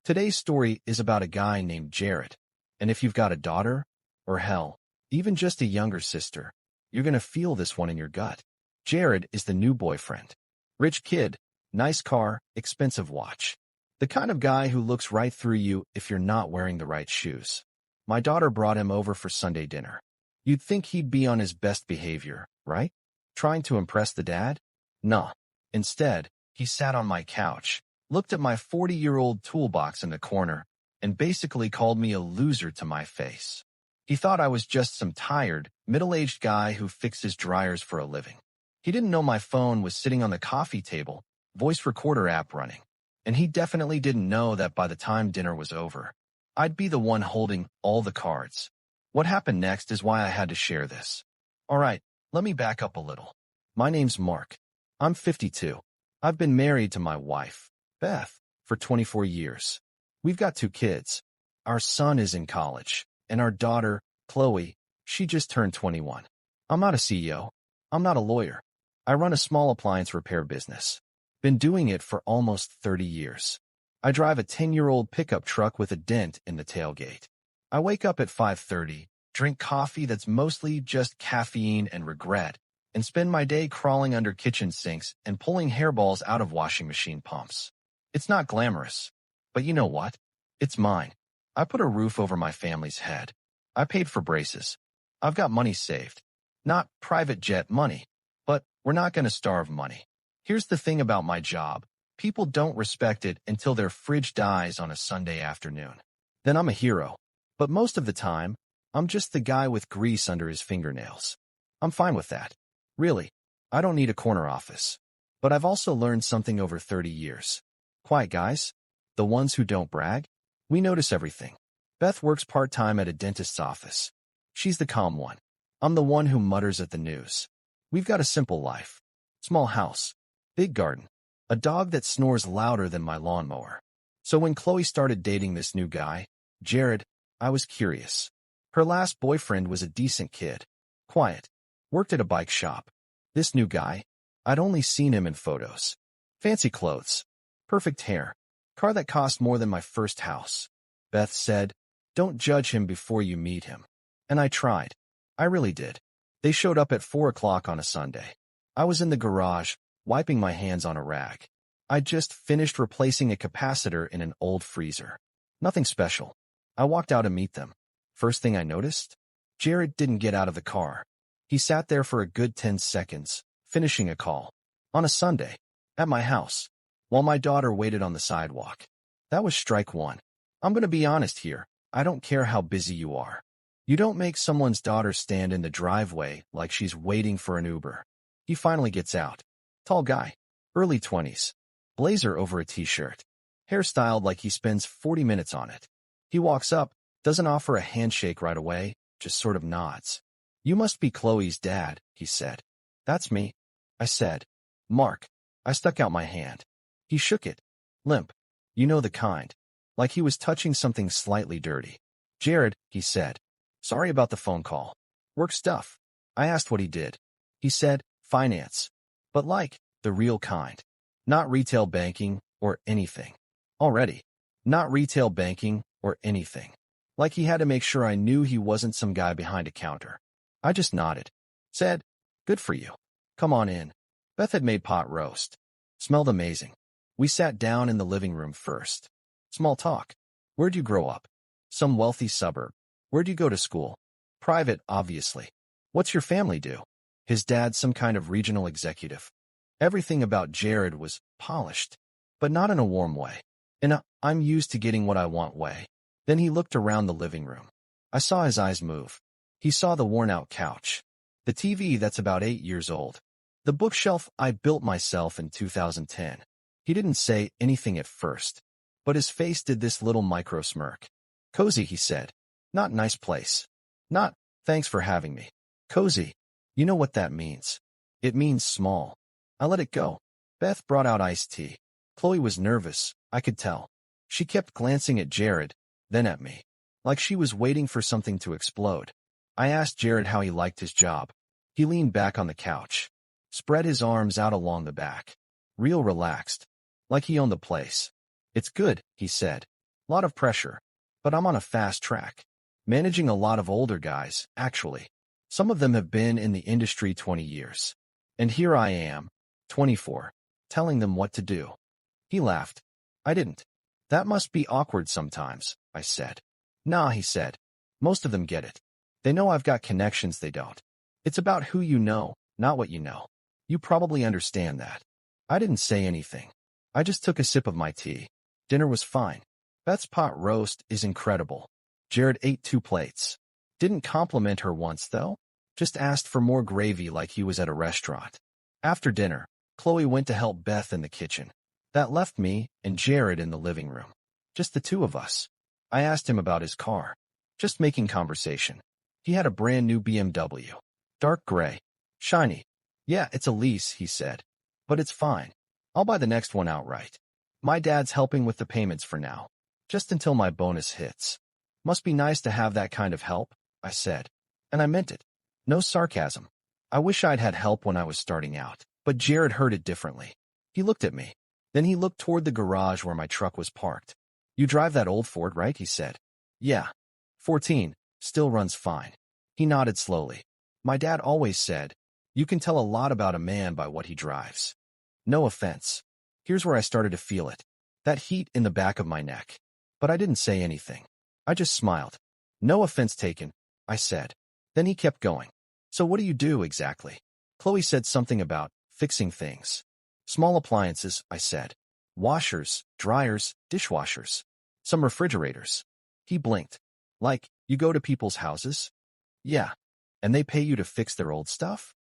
Today's story is about a guy named Jared. And if you've got a daughter, or hell, even just a younger sister, you're gonna feel this one in your gut. Jared is the new boyfriend. Rich kid, nice car, expensive watch. The kind of guy who looks right through you if you're not wearing the right shoes. My daughter brought him over for Sunday dinner. You'd think he'd be on his best behavior, right? Trying to impress the dad? Nah. Instead, he sat on my couch, looked at my 40-year-old toolbox in the corner, and basically called me a loser to my face. He thought I was just some tired, middle-aged guy who fixes dryers for a living. He didn't know my phone was sitting on the coffee table, voice recorder app running. And he definitely didn't know that by the time dinner was over, I'd be the one holding all the cards. What happened next is why I had to share this. Alright, let me back up a little. My name's Mark. I'm 52. I've been married to my wife, Beth, for 24 years. We've got 2 kids. Our son is in college, and our daughter, Chloe, she just turned 21. I'm not a CEO. I'm not a lawyer. I run a small appliance repair business. Been doing it for almost 30 years. I drive a 10-year-old pickup truck with a dent in the tailgate. I wake up at 5:30, drink coffee that's mostly just caffeine and regret, and spend my day crawling under kitchen sinks and pulling hairballs out of washing machine pumps. It's not glamorous, but you know what? It's mine. I put a roof over my family's head. I paid for braces. I've got money saved. Not private jet money, but we're not going to starve money. Here's the thing about my job. People don't respect it until their fridge dies on a Sunday afternoon. Then I'm a hero. But most of the time, I'm just the guy with grease under his fingernails. I'm fine with that. Really, I don't need a corner office. But I've also learned something over 30 years. Quiet guys, the ones who don't brag, we notice everything. Beth works part-time at a dentist's office. She's the calm one. I'm the one who mutters at the news. We've got a simple life. Small house. Big garden. A dog that snores louder than my lawnmower. So when Chloe started dating this new guy, Jared, I was curious. Her last boyfriend was a decent kid. Quiet. Worked at a bike shop. This new guy, I'd only seen him in photos. Fancy clothes. Perfect hair. Car that cost more than my first house. Beth said, don't judge him before you meet him. And I tried. I really did. They showed up at 4 o'clock on a Sunday. I was in the garage, wiping my hands on a rag. I'd just finished replacing a capacitor in an old freezer. Nothing special. I walked out to meet them. First thing I noticed? Jared didn't get out of the car. He sat there for a good 10 seconds, finishing a call. On a Sunday. At my house. While my daughter waited on the sidewalk. That was strike one. I'm gonna be honest here. I don't care how busy you are. You don't make someone's daughter stand in the driveway like she's waiting for an Uber. He finally gets out. Tall guy. Early 20s. Blazer over a t-shirt. Hairstyled like he spends 40 minutes on it. He walks up, doesn't offer a handshake right away, just sort of nods. You must be Chloe's dad, he said. That's me. I said. Mark. I stuck out my hand. He shook it. Limp. You know the kind. Like he was touching something slightly dirty. Jared, he said. Sorry about the phone call. Work stuff. I asked what he did. He said, finance. But like, the real kind. Not retail banking or anything. Already. Not retail banking or anything. Like he had to make sure I knew he wasn't some guy behind a counter. I just nodded. Said, good for you. Come on in. Beth had made pot roast. Smelled amazing. We sat down in the living room first. Small talk. Where'd you grow up? Some wealthy suburb. Where'd you go to school? Private, obviously. What's your family do? His dad's some kind of regional executive. Everything about Jared was polished, but not in a warm way. In a, I'm used to getting what I want way. Then he looked around the living room. I saw his eyes move. He saw the worn-out couch. The TV that's about 8 years old. The bookshelf I built myself in 2010. He didn't say anything at first, but his face did this little micro smirk. Cozy, he said. Not nice place. Not, thanks for having me. Cozy. You know what that means. It means small. I let it go. Beth brought out iced tea. Chloe was nervous, I could tell. She kept glancing at Jared, then at me, like she was waiting for something to explode. I asked Jared how he liked his job. He leaned back on the couch, spread his arms out along the back. Real relaxed. Like he owned the place. It's good, he said. Lot of pressure. But I'm on a fast track. Managing a lot of older guys, actually. Some of them have been in the industry 20 years. And here I am, 24, telling them what to do. He laughed. I didn't. That must be awkward sometimes, I said. Nah, he said. Most of them get it. They know I've got connections they don't. It's about who you know, not what you know. You probably understand that. I didn't say anything. I just took a sip of my tea. Dinner was fine. Beth's pot roast is incredible. Jared ate 2 plates. Didn't compliment her once, though. Just asked for more gravy like he was at a restaurant. After dinner, Chloe went to help Beth in the kitchen. That left me and Jared in the living room. Just the 2 of us. I asked him about his car. Just making conversation. He had a brand new BMW. Dark gray. Shiny. Yeah, it's a lease, he said. But it's fine. I'll buy the next one outright. My dad's helping with the payments for now. Just until my bonus hits. Must be nice to have that kind of help, I said. And I meant it. No sarcasm. I wish I'd had help when I was starting out. But Jared heard it differently. He looked at me. Then he looked toward the garage where my truck was parked. You drive that old Ford, right? He said. Yeah. 14. Still runs fine. He nodded slowly. My dad always said, you can tell a lot about a man by what he drives. No offense. Here's where I started to feel it. That heat in the back of my neck. But I didn't say anything. I just smiled. No offense taken, I said. Then he kept going. So what do you do exactly? Chloe said something about fixing things. Small appliances, I said. Washers, dryers, dishwashers. Some refrigerators. He blinked. Like, you go to people's houses? Yeah. And they pay you to fix their old stuff?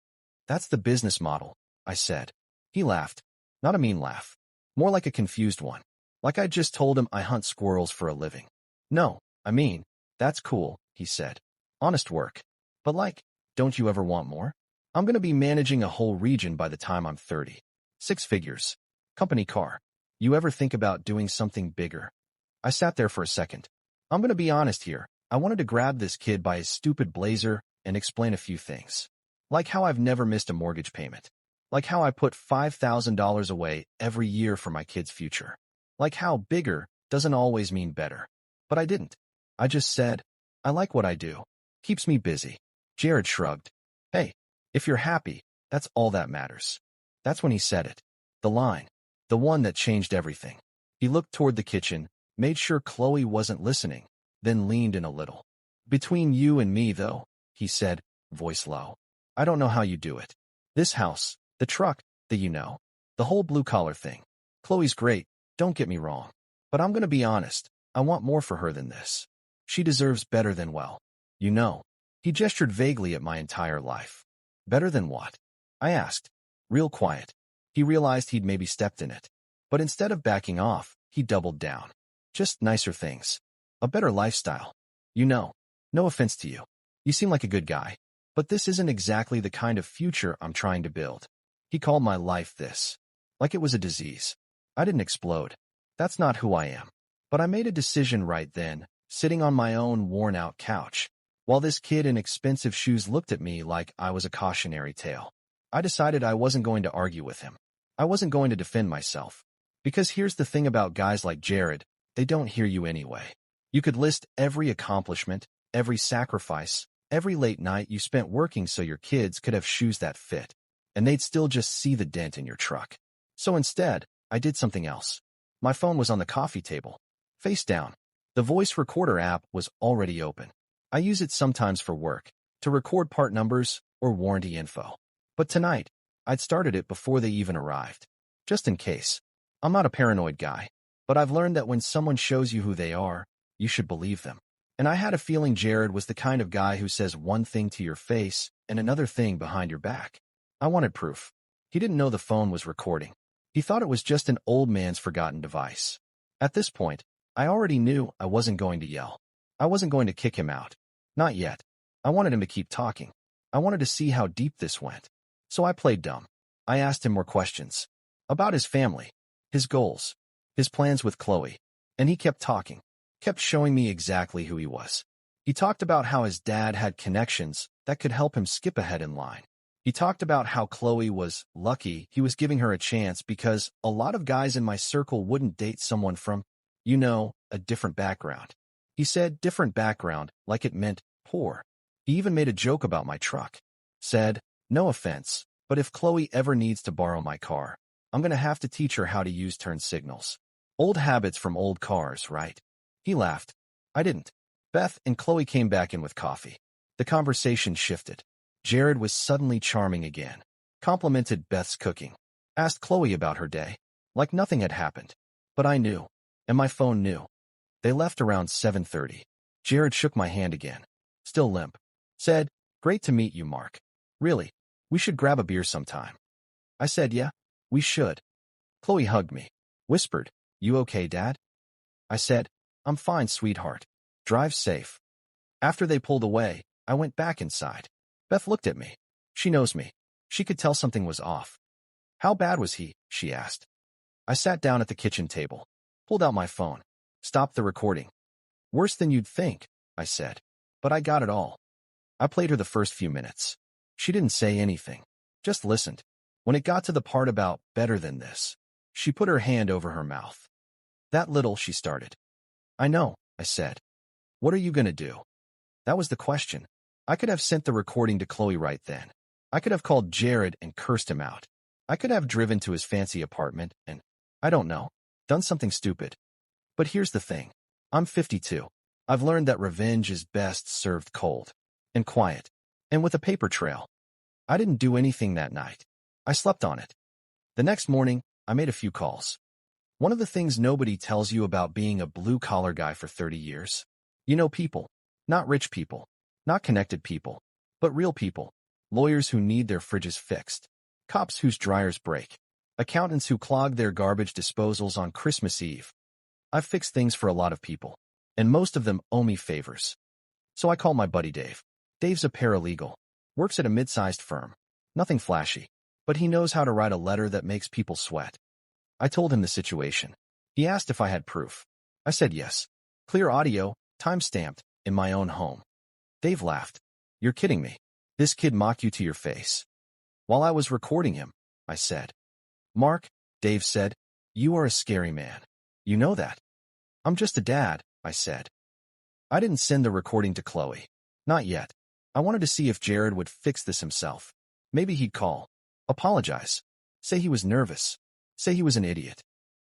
That's the business model, I said. He laughed. Not a mean laugh. More like a confused one. Like I just told him I hunt squirrels for a living. No, I mean, that's cool, he said. Honest work. But like, don't you ever want more? I'm gonna be managing a whole region by the time I'm 30. 6 figures. Company car. You ever think about doing something bigger? I sat there for a second. I'm gonna be honest here. I wanted to grab this kid by his stupid blazer and explain a few things. Like how I've never missed a mortgage payment. Like how I put $5,000 away every year for my kid's future. Like how bigger doesn't always mean better. But I didn't. I just said, I like what I do. Keeps me busy. Jared shrugged. Hey, if you're happy, that's all that matters. That's when he said it. The line. The one that changed everything. He looked toward the kitchen, made sure Chloe wasn't listening, then leaned in a little. Between you and me, though, he said, voice low. I don't know how you do it. This house, the truck, the whole blue-collar thing. Chloe's great, don't get me wrong. But I'm gonna be honest, I want more for her than this. She deserves better than well. You know. He gestured vaguely at my entire life. Better than what? I asked. Real quiet. He realized he'd maybe stepped in it. But instead of backing off, he doubled down. Just nicer things. A better lifestyle. You know. No offense to you. You seem like a good guy. But this isn't exactly the kind of future I'm trying to build. He called my life this. Like it was a disease. I didn't explode. That's not who I am. But I made a decision right then, sitting on my own worn-out couch, while this kid in expensive shoes looked at me like I was a cautionary tale. I decided I wasn't going to argue with him. I wasn't going to defend myself. Because here's the thing about guys like Jared, they don't hear you anyway. You could list every accomplishment, every sacrifice, every late night you spent working so your kids could have shoes that fit, and they'd still just see the dent in your truck. So instead, I did something else. My phone was on the coffee table, face down. The voice recorder app was already open. I use it sometimes for work, to record part numbers or warranty info. But tonight, I'd started it before they even arrived. Just in case. I'm not a paranoid guy, but I've learned that when someone shows you who they are, you should believe them. And I had a feeling Jared was the kind of guy who says one thing to your face and another thing behind your back. I wanted proof. He didn't know the phone was recording. He thought it was just an old man's forgotten device. At this point, I already knew I wasn't going to yell. I wasn't going to kick him out. Not yet. I wanted him to keep talking. I wanted to see how deep this went. So I played dumb. I asked him more questions. About his family. His goals. His plans with Chloe. And he kept talking. Kept showing me exactly who he was. He talked about how his dad had connections that could help him skip ahead in line. He talked about how Chloe was lucky he was giving her a chance because a lot of guys in my circle wouldn't date someone from, You know, a different background. He said different background like it meant poor. He even made a joke about my truck. Said, no offense, but if Chloe ever needs to borrow my car, I'm gonna have to teach her how to use turn signals. Old habits from old cars, right? He laughed. I didn't. Beth and Chloe came back in with coffee. The conversation shifted. Jared was suddenly charming again. Complimented Beth's cooking. Asked Chloe about her day. Like nothing had happened. But I knew. And my phone knew. They left around 7:30. Jared shook my hand again. Still limp. Said, great to meet you, Mark. Really, we should grab a beer sometime. I said, yeah, we should. Chloe hugged me. Whispered, you okay, Dad? I said, I'm fine, sweetheart. Drive safe. After they pulled away, I went back inside. Beth looked at me. She knows me. She could tell something was off. How bad was he? She asked. I sat down at the kitchen table, pulled out my phone, stopped the recording. Worse than you'd think, I said. But I got it all. I played her the first few minutes. She didn't say anything, just listened. When it got to the part about better than this, she put her hand over her mouth. That little, she started. I know, I said. What are you gonna do? That was the question. I could have sent the recording to Chloe right then. I could have called Jared and cursed him out. I could have driven to his fancy apartment and, I don't know, done something stupid. But here's the thing. I'm 52. I've learned that revenge is best served cold and quiet and with a paper trail. I didn't do anything that night. I slept on it. The next morning, I made a few calls. One of the things nobody tells you about being a blue-collar guy for 30 years. You know people, not rich people, not connected people, but real people. Lawyers who need their fridges fixed. Cops whose dryers break. Accountants who clog their garbage disposals on Christmas Eve. I've fixed things for a lot of people, and most of them owe me favors. So I call my buddy Dave. Dave's a paralegal, works at a mid-sized firm. Nothing flashy, but he knows how to write a letter that makes people sweat. I told him the situation. He asked if I had proof. I said yes. Clear audio, time-stamped, in my own home. Dave laughed. You're kidding me. This kid mocked you to your face. While I was recording him, I said. Mark, Dave said, you are a scary man. You know that. I'm just a dad, I said. I didn't send the recording to Chloe. Not yet. I wanted to see if Jared would fix this himself. Maybe he'd call. Apologize. Say he was nervous. Say he was an idiot.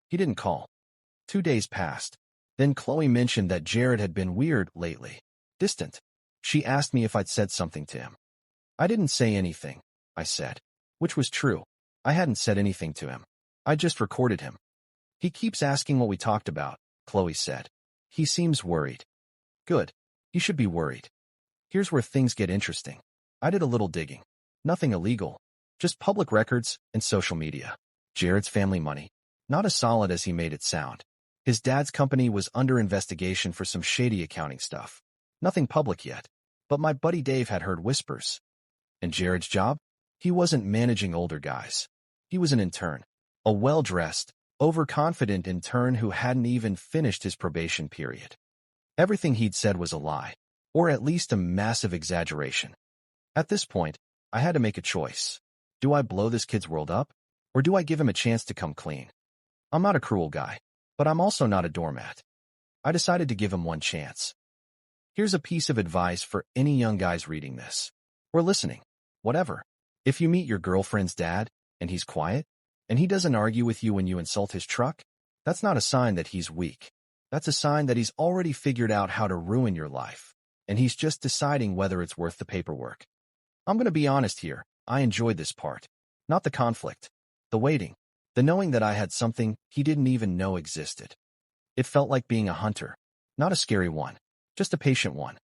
He didn't call. 2 days passed. Then Chloe mentioned that Jared had been weird lately. Distant. She asked me if I'd said something to him. I didn't say anything, I said. Which was true. I hadn't said anything to him. I just recorded him. He keeps asking what we talked about, Chloe said. He seems worried. Good. He should be worried. Here's where things get interesting. I did a little digging. Nothing illegal. Just public records and social media. Jared's family money. Not as solid as he made it sound. His dad's company was under investigation for some shady accounting stuff. Nothing public yet. But my buddy Dave had heard whispers. And Jared's job? He wasn't managing older guys. He was an intern. A well-dressed, overconfident intern who hadn't even finished his probation period. Everything he'd said was a lie, or at least a massive exaggeration. At this point, I had to make a choice. Do I blow this kid's world up, or do I give him a chance to come clean? I'm not a cruel guy, but I'm also not a doormat. I decided to give him one chance. Here's a piece of advice for any young guys reading this, or listening, whatever. If you meet your girlfriend's dad, and he's quiet, and he doesn't argue with you when you insult his truck, that's not a sign that he's weak. That's a sign that he's already figured out how to ruin your life, and he's just deciding whether it's worth the paperwork. I'm going to be honest here, I enjoyed this part. Not the conflict, the waiting, the knowing that I had something he didn't even know existed. It felt like being a hunter, not a scary one, just a patient one.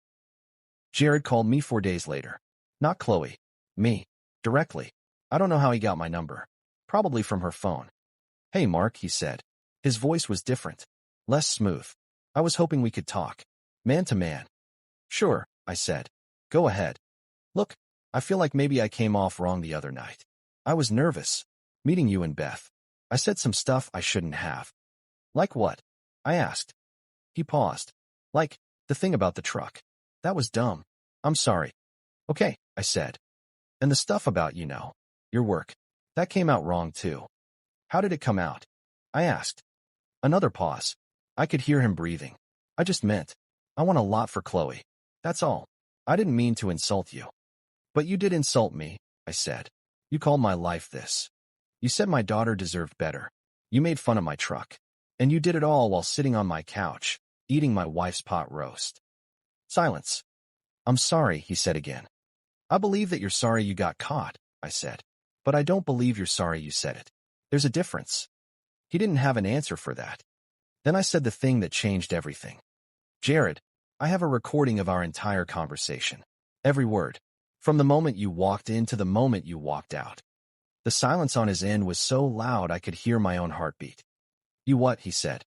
Jared called me 4 days later. Not Chloe. Me. Directly. I don't know how he got my number. Probably from her phone. Hey, Mark, he said. His voice was different. Less smooth. I was hoping we could talk. Man to man. Sure, I said. Go ahead. Look, I feel like maybe I came off wrong the other night. I was nervous. Meeting you and Beth. I said some stuff I shouldn't have. Like what? I asked. He paused. Like, the thing about the truck. That was dumb. I'm sorry. Okay, I said. And the stuff about, your work. That came out wrong too. How did it come out? I asked. Another pause. I could hear him breathing. I just meant, I want a lot for Chloe. That's all. I didn't mean to insult you. But you did insult me, I said. You called my life this. You said my daughter deserved better. You made fun of my truck. And you did it all while sitting on my couch, eating my wife's pot roast. Silence. I'm sorry, he said again. I believe that you're sorry you got caught, I said. But I don't believe you're sorry you said it. There's a difference. He didn't have an answer for that. Then I said the thing that changed everything. Jared, I have a recording of our entire conversation. Every word. From the moment you walked in to the moment you walked out. The silence on his end was so loud I could hear my own heartbeat. You what? He said.